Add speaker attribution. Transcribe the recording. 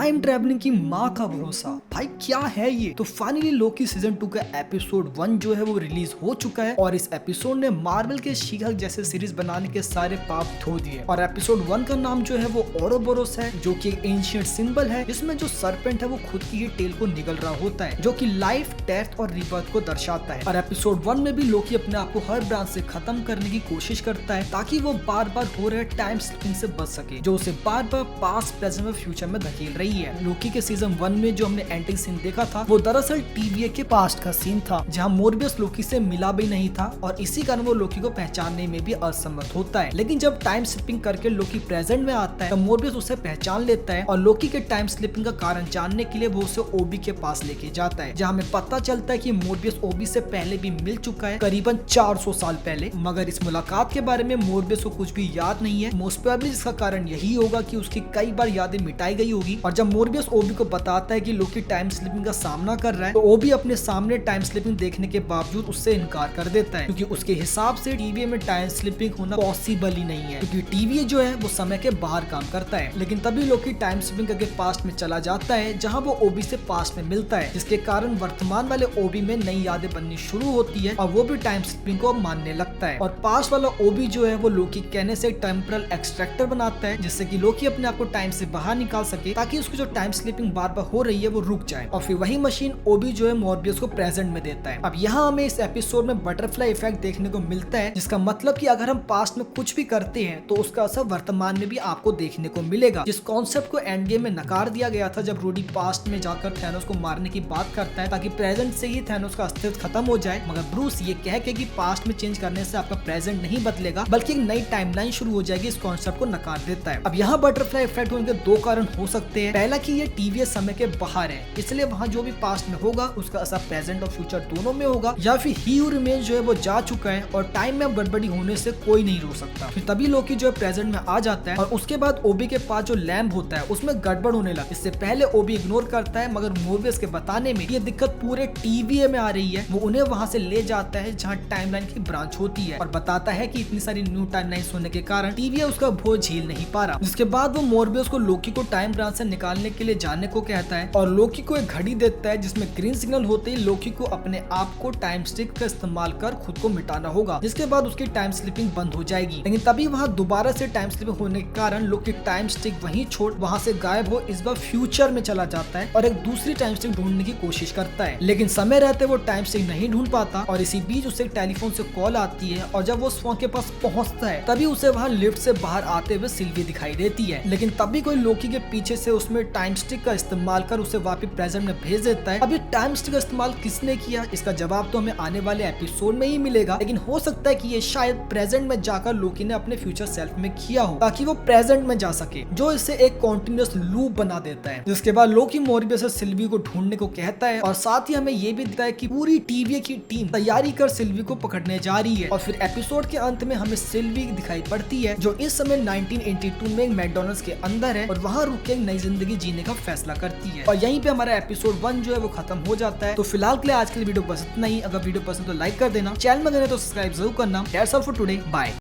Speaker 1: Time travelling की माँ का भरोसा, भाई क्या है ये। तो फाइनली लोकी सीजन 2 का एपिसोड 1 जो है वो रिलीज हो चुका है और इस एपिसोड ने मार्वल के शी-हल्क जैसे सीरीज बनाने के सारे पाप धो दिए। और एपिसोड 1 का नाम जो है वो ओरोबोरोस है, जो कि एक एंशिएंट सिंबल है जिसमें जो सरपेंट है वो खुद की ही टेल को निगल रहा होता है, जो कि लाइफ, डेथ और रिबर्थ को दर्शाता है। और एपिसोड 1 में भी लोकी अपने आप को हर ब्रांच से खत्म करने की कोशिश करता है ताकि वो बार बार हो रहे टाइम स्लिपिंग से बच सके, जो उसे बार बार पास्ट, प्रेजेंट और फ्यूचर में धकेल रही है। लोकी के सीजन 1 में जो हमने एंडिंग सीन देखा था वो दरअसल टीवीए के पास्ट का सीन था, जहां मोर्बियस लोकी से मिला भी नहीं था और इसी कारण वो लोकी को पहचानने में भी असमर्थ होता है। लेकिन जब टाइम स्लिपिंग करके लोकी प्रेजेंट में आता है तो मोर्बियस उसे पहचान लेता है और लोकी के टाइम स्लिपिंग का कारण जानने के लिए वो उसे ओबी के पास लेके जाता है, जहाँ हमें पता चलता है कि मोर्बियस ओबी से पहले भी मिल चुका है, करीबन 400 साल पहले। मगर इस मुलाकात के बारे में मोर्बियस को कुछ भी याद नहीं है। मोस्ट प्रोबेबली इसका कारण यही होगा कि उसकी कई बार यादें मिटाई गई होगी। और जब मोर्बियस ओबी को बताता है कि लोकी टाइम स्लिपिंग का सामना कर रहा है तो ओबी अपने सामने टाइम स्लिपिंग देखने के बावजूद उससे इनकार कर देता है, क्योंकि उसके हिसाब से टीवीए में टाइम स्लिपिंग होना पॉसिबल ही नहीं है, क्योंकि टीवीए जो है वो समय के बाहर काम करता है। लेकिन तभी लोकी टाइम स्लिपिंग करके पास्ट में चला जाता है, जहाँ वो ओबी से पास्ट में मिलता है, जिसके कारण वर्तमान वाले ओबी में नई यादें बननी शुरू होती है और वो भी टाइम स्लिपिंग को मानने लगता है। और पास्ट वाला ओबी जो है वो लोकी कहने से टेम्परल एक्सट्रैक्टर बनाता है, जिससे कि लोकी अपने आप को टाइम से बाहर निकाल सके ताकि उसकी जो टाइम स्लिपिंग बार बार हो रही है वो रुक जाए। और फिर वही मशीन ओबी जो है मोर्बियस को प्रेजेंट में देता है। अब यहाँ हमें इस एपिसोड में बटरफ्लाई इफेक्ट देखने को मिलता है, जिसका मतलब कि अगर हम पास्ट में कुछ भी करते हैं तो उसका असर वर्तमान में भी आपको देखने को मिलेगा। जिस कॉन्सेप्ट को एंड गेम में नकार दिया गया था, जब रूडी पास्ट में जाकर थैनोस को मारने की बात करता है ताकि प्रेजेंट से ही थैनोस का अस्तित्व खत्म हो जाए, मगर ब्रूस ये कह के कि पास्ट में चेंज करने से आपका प्रेजेंट नहीं बदलेगा बल्कि एक नई टाइमलाइन शुरू हो जाएगी, इस कॉन्सेप्ट को नकार देता है। अब यहाँ बटरफ्लाई इफेक्ट होने के दो कारण हो सकते हैं। पहला कि ये टीवीएस समय के बाहर है, इसलिए वहाँ जो भी पास्ट में होगा उसका असर प्रेजेंट और फ्यूचर दोनों में होगा, या फिर ही हू रिमेन्स जो है वो जा चुका है और टाइम में गड़बड़ी होने से कोई नहीं रोक सकता। फिर तभी लोकी जो है प्रेजेंट में आ जाता है और उसके बाद ओबी के पास जो लैम्प होता है उसमें गड़बड़ होने लगा। इससे पहले ओबी इग्नोर करता है, मगर मोर्बियस के बताने में ये दिक्कत पूरे टीवीए में आ रही है। वो उन्हें वहाँ से ले जाता है जहाँ टाइमलाइन की ब्रांच होती है और बताता है कि इतनी सारी न्यू टाइमलाइंस होने के कारण टीवीए उसका बोझ झेल नहीं पा रहा। जिसके बाद वो मोर्बियस को लोकी को टाइम ब्रांच से निकालने के लिए जाने को कहता है और लोकी को एक घड़ी देता है जिसमें ग्रीन सिग्नल होते ही लोकी को अपने आप को टाइम स्टिक का इस्तेमाल कर खुद को मिटाना होगा, जिसके बाद उसकी टाइम स्लिपिंग बंद हो जाएगी। लेकिन तभी वहाँ दोबारा से टाइम स्लिपिंग होने के कारण लोकी टाइम स्टिक वहीं छोड़ वहाँ से गायब हो इस बार फ्यूचर में चला जाता है और एक दूसरी टाइम स्टिक ढूंढने की कोशिश करता है। लेकिन समय रहते वो टाइम स्टिक नहीं ढूंढ पाता और इसी बीच उसे टेलीफोन से कॉल आती है और जब वो उस फोन के पास पहुंचता है तभी उसे वहाँ लिफ्ट से बाहर आते हुए सिल्वी दिखाई देती है। लेकिन तभी कोई लोकी के पीछे से उसमें टाइम स्टिक का इस्तेमाल कर उसे वापस प्रेजेंट में भेज देता है। अब ये टाइम स्टिक का इस्तेमाल किसने किया, इसका जवाब तो हमें आने वाले एपिसोड में ही मिलेगा, लेकिन हो सकता है कि ये शायद प्रेजेंट में जाकर लोकी ने अपने फ्यूचर सेल्फ में किया हो ताकि वो प्रेजेंट में जा सके, जो इसे एक कॉन्टिन्यूअस लूप बना देता है। जिसके बाद लोकी मोर्बियस और सिल्वी को ढूंढने को कहता है और साथ ही हमें ये भी दिखता है कि पूरी टीवीए की टीम तैयारी कर सिल्वी को पकड़ने जा रही है। और फिर एपिसोड के अंत में हमें सिल्वी दिखाई पड़ती है जो इस समय 1982 में मैकडॉनल्ड्स के अंदर है और वहाँ रुक के नई जिंदगी जीने का फैसला करती है। और यहीं पे हमारा एपिसोड 1 जो है वो खत्म हो जाता है। तो फिलहाल के लिए आज के लिए वीडियो बस इतना ही। अगर वीडियो पसंद तो लाइक कर देना, चैनल में नए तो सब्सक्राइब जरूर करना। That's all for today, bye.